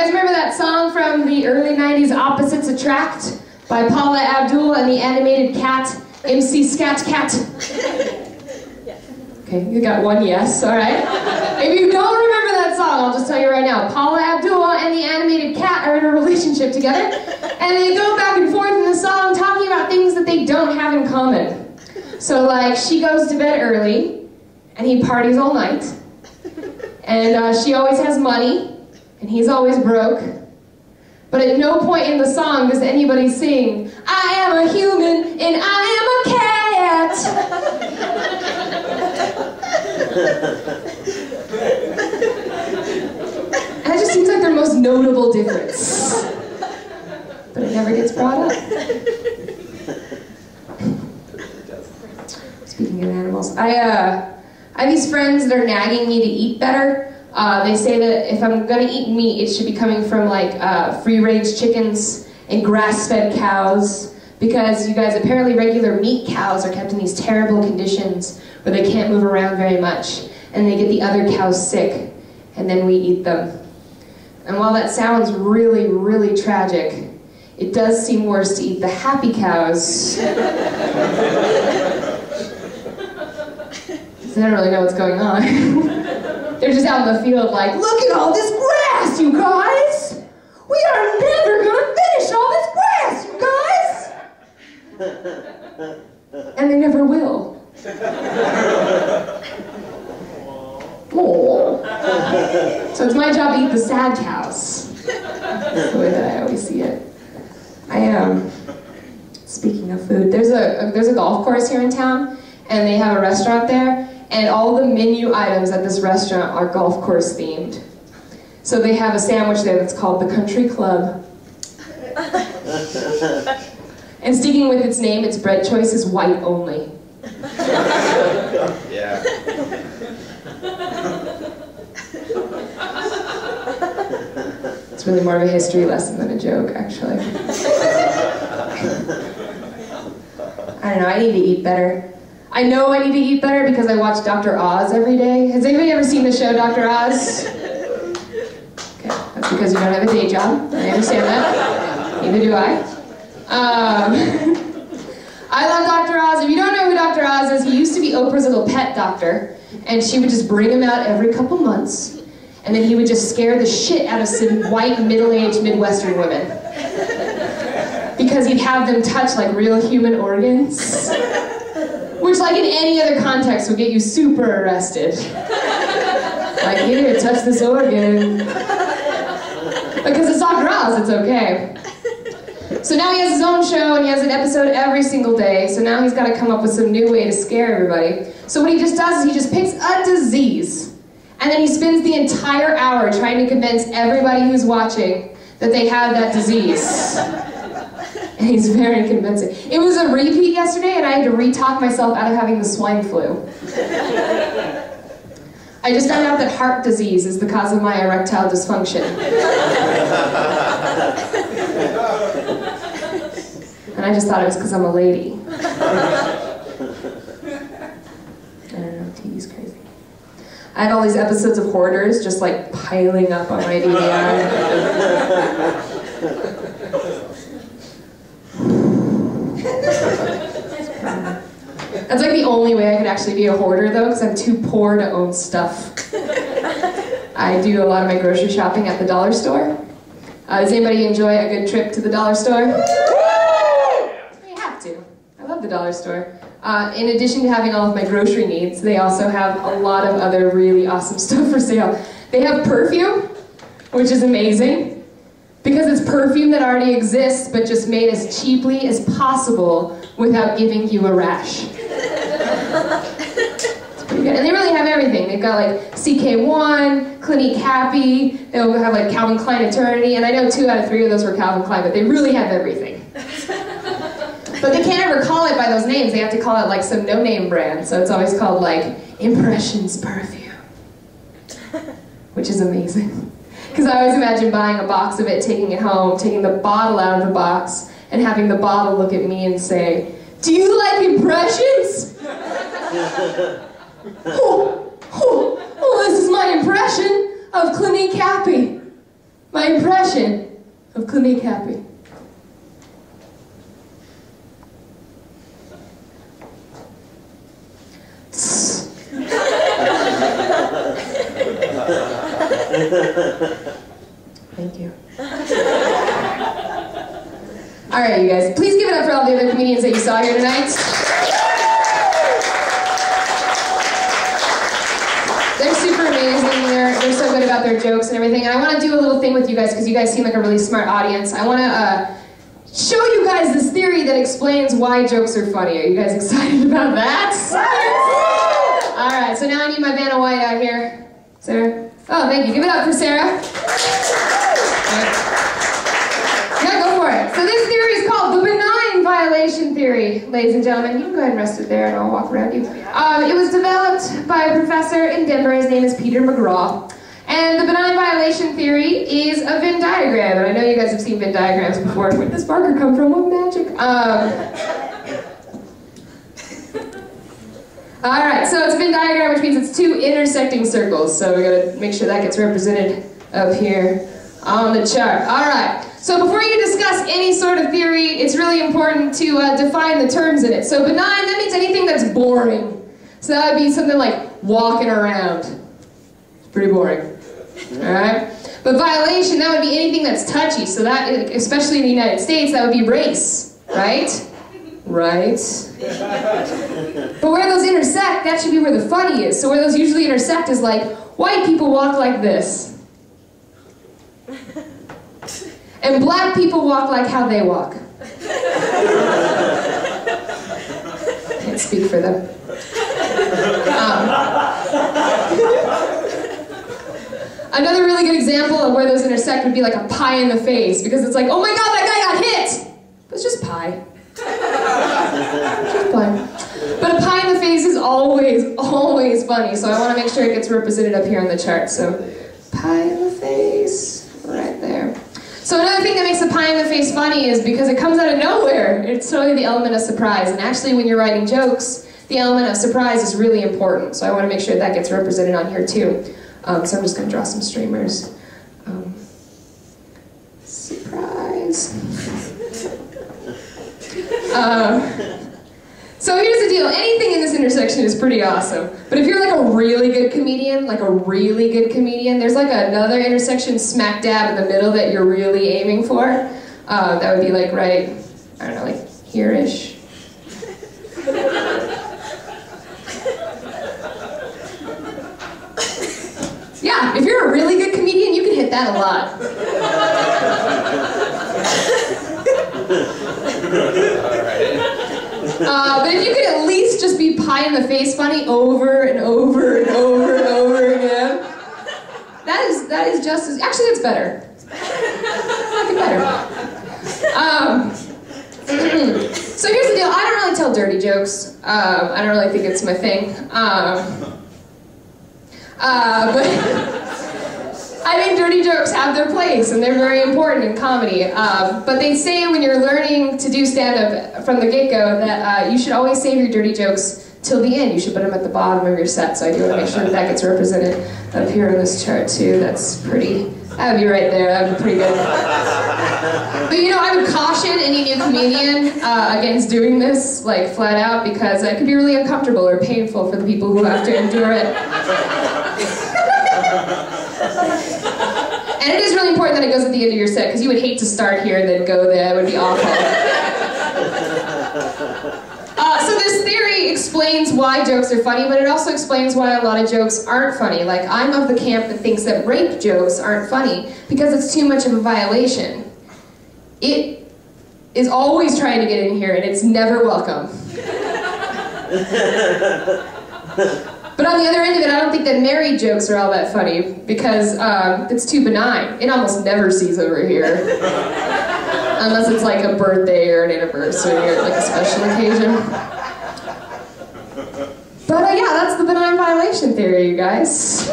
guys remember that song from the early 90s, Opposites Attract, by Paula Abdul and the animated cat, MC Scat Cat? Okay, you got one yes, all right. If you don't remember that song, I'll just tell you right now. Paula Abdul and the animated cat are in a relationship together, and they go back and forth in the song talking about things that they don't have in common. So, like, she goes to bed early, and he parties all night, and she always has money, and he's always broke. But at no point in the song does anybody sing, I am a human, and I am a cat. And it just seems like their most notable difference. But it never gets brought up. Speaking of animals, I have these friends that are nagging me to eat better. They say that if I'm gonna eat meat, it should be coming from like free-range chickens and grass-fed cows, because you guys, apparently regular meat cows are kept in these terrible conditions where they can't move around very much, and they get the other cows sick, and then we eat them. And while that sounds really, really tragic, it does seem worse to eat the happy cows. They don't really know what's going on. They're just out in the field like, look at all this grass, you guys! We are never gonna finish all this grass, you guys! And they never will. Aww. So it's my job to eat the sad cows. That's the way that I always see it. I am. Speaking of food, there's a golf course here in town, and they have a restaurant there, and all the menu items at this restaurant are golf course themed. So they have a sandwich there that's called the Country Club. And sticking with its name, its bread choice is white only. Yeah. It's really more of a history lesson than a joke, actually. I don't know, I need to eat better. I know I need to eat better because I watch Dr. Oz every day. Has anybody ever seen the show Dr. Oz? Okay, that's because you don't have a day job. I understand that. Neither do I. I love Dr. Oz. If you don't know who Dr. Oz is, he used to be Oprah's little pet doctor, and she would just bring him out every couple months, and then he would just scare the shit out of some white, middle-aged Midwestern women. Because he'd have them touch like real human organs. Which, like in any other context, would get you super arrested. Like, here, touch this organ. Because it's Dr. Oz, it's okay. So now he has his own show, and he has an episode every single day, so now he's got to come up with some new way to scare everybody. So what he just does is he just picks a disease, and then he spends the entire hour trying to convince everybody who's watching that they have that disease. And he's very convincing. It was a repeat yesterday, and I had to re-talk myself out of having the swine flu. I just found out that heart disease is the cause of my erectile dysfunction. And I just thought it was because I'm a lady. I don't know, TV's crazy. I have all these episodes of Hoarders just like piling up on my DVR. That's like the only way I could actually be a hoarder though, because I'm too poor to own stuff. I do a lot of my grocery shopping at the dollar store. Does anybody enjoy a good trip to the dollar store? You have to. I love the dollar store. In addition to having all of my grocery needs, they also have a lot of other really awesome stuff for sale. They have perfume, which is amazing. Because it's perfume that already exists, but just made as cheaply as possible without giving you a rash. It's pretty good. And they really have everything. They've got like CK1, Clinique Happy, they'll have like Calvin Klein Eternity, and I know 2 out of 3 of those were Calvin Klein, but they really have everything. But they can't ever call it by those names. They have to call it like some no-name brand, so it's always called like Impressions Perfume, which is amazing. Because I always imagine buying a box of it, taking it home, taking the bottle out of the box, and having the bottle look at me and say, "Do you like impressions?" Oh, this is my impression of Clinique Happy. My my impression of Clinique Happy. Thank you. All right, you guys, please give it up for all the other comedians that you saw here tonight. They're super amazing. They're so good about their jokes and everything. And I want to do a little thing with you guys because you guys seem like a really smart audience. I want to show you guys this theory that explains why jokes are funny. Are you guys excited about that? All right, so now I need my Vanna White out here. Sarah? Oh, thank you. Give it up for Sarah. Yeah, go for it. So this theory is called the benign violation theory, ladies and gentlemen. You can go ahead and rest it there and I'll walk around you. It was developed by a professor in Denver. His name is Peter McGraw. And the benign violation theory is a Venn diagram. And I know you guys have seen Venn diagrams before. Where did this marker come from? What magic? Alright, so it's a Venn diagram, which means it's two intersecting circles. So we gotta make sure that gets represented up here on the chart. Alright, so before you discuss any sort of theory, it's really important to define the terms in it. So benign, that means anything that's boring. So that would be something like walking around. It's pretty boring. Alright? But violation, that would be anything that's touchy. So that, especially in the United States, that would be race. Right? Right? But where those intersect, that should be where the funny is. So where those usually intersect is like, white people walk like this. And black people walk like how they walk. Can't speak for them. Another really good example of where those intersect would be like a pie in the face, because it's like, oh my god, that guy got hit! But it's just pie. Just pie. But a pie in the face is always funny, so I want to make sure it gets represented up here on the chart. So, pie in the face, right there. So another thing that makes a pie in the face funny is because it comes out of nowhere. It's totally the element of surprise, and actually when you're writing jokes, the element of surprise is really important, so I want to make sure that gets represented on here too. So I'm just going to draw some streamers. Surprise. So here's the deal. Anything in this intersection is pretty awesome. But if you're like a really good comedian, there's like another intersection smack dab in the middle that you're really aiming for. That would be like right, I don't know, like here-ish. Yeah, if you're a really good comedian, you can hit that a lot. But if you could at least just be pie in the face funny over and over and over and over again, that is just as, actually that's better. I like it better. So here's the deal, I don't really tell dirty jokes. I don't really think it's my thing. But I think dirty jokes have their place, and they're very important in comedy. But they say when you're learning to do stand-up from the get-go that you should always save your dirty jokes till the end. You should put them at the bottom of your set, so I do want to make sure that that gets represented up here on this chart too. That's pretty, that would be right there, that would be pretty good. But you know, I would caution any new comedian against doing this, like, flat out, because it could be really uncomfortable or painful for the people who have to endure it. And it is really important that it goes at the end of your set, because you would hate to start here and then go there. It would be awful. So this theory explains why jokes are funny, but it also explains why a lot of jokes aren't funny. Like, I'm of the camp that thinks that rape jokes aren't funny because it's too much of a violation. It is always trying to get in here, and it's never welcome. But on the other end of it, I don't think that married jokes are all that funny, because it's too benign. It almost never sees over here. Unless it's like a birthday or an anniversary or like a special occasion. But yeah, that's the benign violation theory, you guys.